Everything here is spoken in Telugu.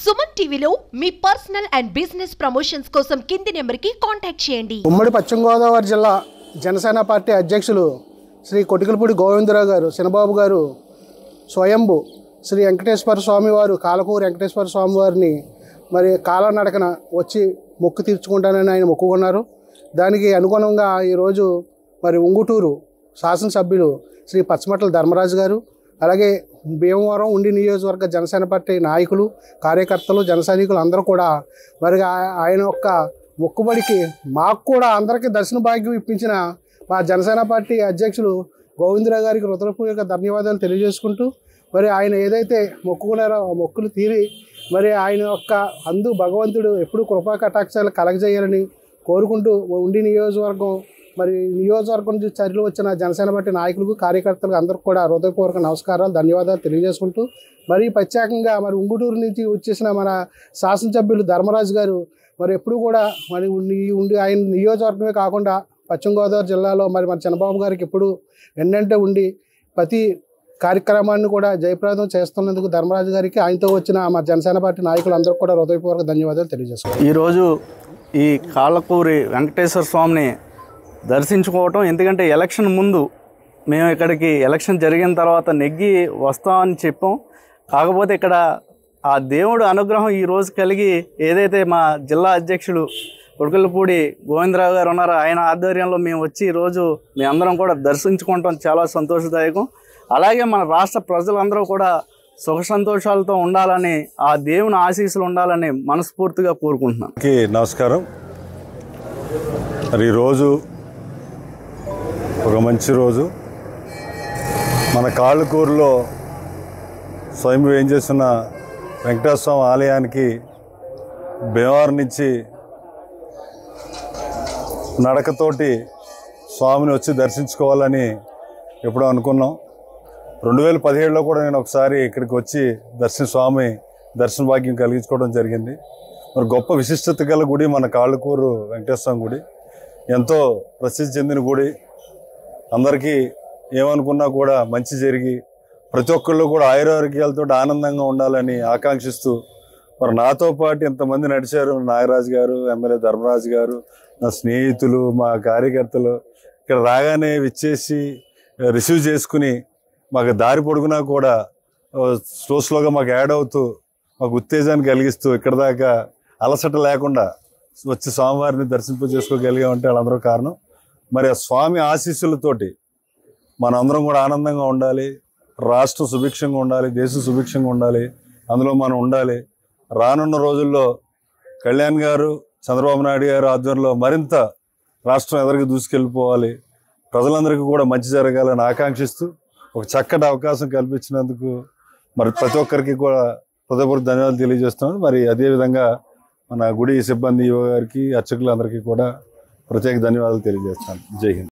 సుమన్ టీవీలో మీ పర్సనల్ అండ్ బిజినెస్ ప్రమోషన్స్ కోసం కింది నెంబర్కి కాంటాక్ట్ చేయండి. ఉమ్మడి పశ్చిమ గోదావరి జిల్లా జనసేన పార్టీ అధ్యక్షులు శ్రీ కొటికలపూడి గోవిందరావు గారు, చిన్నబాబు గారు స్వయంభు శ్రీ వెంకటేశ్వర స్వామి వారు, కాలకూరు వెంకటేశ్వర స్వామి వారిని మరి కాలనడకన వచ్చి మొక్కు తీర్చుకుంటానని ఆయన మొక్కుకున్నారు. దానికి అనుగుణంగా ఈరోజు మరి ఉంగుటూరు శాసనసభ్యులు శ్రీ పచ్చమట్ల ధర్మరాజు గారు, అలాగే భీమవరం ఉండి నియోజకవర్గ జనసేన పార్టీ నాయకులు, కార్యకర్తలు, జన సైనికులు అందరూ కూడా మరి ఆయన యొక్క మొక్కుబడికి మాకు కూడా అందరికీ దర్శన భాగ్యం ఇప్పించిన మా జనసేన పార్టీ అధ్యక్షులు గోవిందరావు గారికి హృదయపూర్వక ధన్యవాదాలు తెలియజేసుకుంటూ, మరి ఆయన ఏదైతే మొక్కుకున్నారో ఆ మొక్కులు తీరి మరి ఆయన యొక్క అందు భగవంతుడు ఎప్పుడు కృపా కటాక్షాలు కలగజేయాలని కోరుకుంటూ ఉండి నియోజకవర్గం మరి నియోజకవర్గం నుంచి చర్యలు వచ్చిన జనసేన పార్టీ నాయకులకు, కార్యకర్తలకు అందరికీ కూడా హృదయపూర్వక నమస్కారాలు, ధన్యవాదాలు తెలియజేసుకుంటూ, మరి ప్రత్యేకంగా మరి ఉంగుటూరు నుంచి వచ్చేసిన మన శాసనసభ్యులు ధర్మరాజు గారు మరి ఎప్పుడు కూడా మరి ఉండి ఆయన నియోజకవర్గమే కాకుండా పశ్చిమ గోదావరి జిల్లాలో మరి మన చంద్రబాబు గారికి ఎప్పుడు వెన్నంటే ఉండి ప్రతి కార్యక్రమాన్ని కూడా జయప్రదం చేస్తున్నందుకు ధర్మరాజు గారికి, ఆయనతో వచ్చిన మా జనసేన పార్టీ నాయకులందరికీ కూడా హృదయపూర్వక ధన్యవాదాలు తెలియజేసుకుంటాం. ఈరోజు ఈ కాలకూరి వెంకటేశ్వర స్వామిని దర్శించుకోవటం, ఎందుకంటే ఎలక్షన్ ముందు మేము ఇక్కడికి ఎలక్షన్ జరిగిన తర్వాత నెగ్గి వస్తామని చెప్పాం. కాకపోతే ఇక్కడ ఆ దేవుడు అనుగ్రహం ఈరోజు కలిగి ఏదైతే మా జిల్లా అధ్యక్షుడు కొటికలపూడి గోవిందరావు గారు ఉన్నారో ఆయన ఆధ్వర్యంలో మేము వచ్చి ఈరోజు మేమందరం కూడా దర్శించుకోవటం చాలా సంతోషదాయకం. అలాగే మన రాష్ట్ర ప్రజలందరూ కూడా సుఖ సంతోషాలతో ఉండాలని, ఆ దేవుని ఆశీస్సులు ఉండాలని మనస్ఫూర్తిగా కోరుకుంటున్నాను. నమస్కారం. మరి ఈరోజు ఒక మంచి రోజు. మన కాళ్ళకూరులో స్వయం ఏం చేస్తున్న వెంకటేశ్వర స్వామి ఆలయానికి భీమవరం నుంచి నడకతోటి స్వామిని వచ్చి దర్శించుకోవాలని ఎప్పుడో అనుకున్నాం. 2017లో కూడా నేను ఒకసారి ఇక్కడికి వచ్చి స్వామి దర్శన భాగ్యం కలిగించుకోవడం జరిగింది. మరి గొప్ప విశిష్టత గల గుడి మన కాళ్ళకూరు వెంకటేశ్వర స్వామి గుడి. ఎంతో ప్రసిద్ధి చెందిన గుడి. అందరికీ ఏమనుకున్నా కూడా మంచి జరిగి ప్రతి ఒక్కళ్ళు కూడా ఆయురారోగ్యాలతో ఆనందంగా ఉండాలని ఆకాంక్షిస్తూ మరి నాతో పాటు ఎంతమంది నడిచారు. నాగరాజు గారు, ఎమ్మెల్యే ధర్మరాజు గారు, నా స్నేహితులు, మా కార్యకర్తలు ఇక్కడ రాగానే విచ్చేసి రిసీవ్ చేసుకుని మాకు దారి పొడుగునా కూడా స్లోగా మాకు యాడ్ అవుతూ మాకు ఉత్తేజాన్ని కలిగిస్తూ ఇక్కడ దాకా అలసట లేకుండా వచ్చి స్వామివారిని దర్శింప చేసుకోగలిగామంటే వాళ్ళందరూ కారణం. మరి ఆ స్వామి ఆశీస్సులతోటి మనందరం కూడా ఆనందంగా ఉండాలి, రాష్ట్రం సుభిక్షంగా ఉండాలి, దేశం సుభిక్షంగా ఉండాలి, అందులో మనం ఉండాలి. రానున్న రోజుల్లో కళ్యాణ్ గారు, చంద్రబాబు నాయుడు గారు ఆధ్వర్యంలో మరింత రాష్ట్రం ఎదురుగా దూసుకెళ్ళిపోవాలి, ప్రజలందరికీ కూడా మంచి జరగాలని ఆకాంక్షిస్తూ ఒక చక్కటి అవకాశం కల్పించినందుకు మరి ప్రతి ఒక్కరికి కూడా హృదయపూర్వక ధన్యవాదాలు తెలియజేస్తున్నాను. మరి అదేవిధంగా మన గుడి సిబ్బంది, యువ గారికి, అర్చకులందరికీ కూడా ప్రత్యేక ధన్యవాదాలు తెలియజేస్తాను. జై హింద్.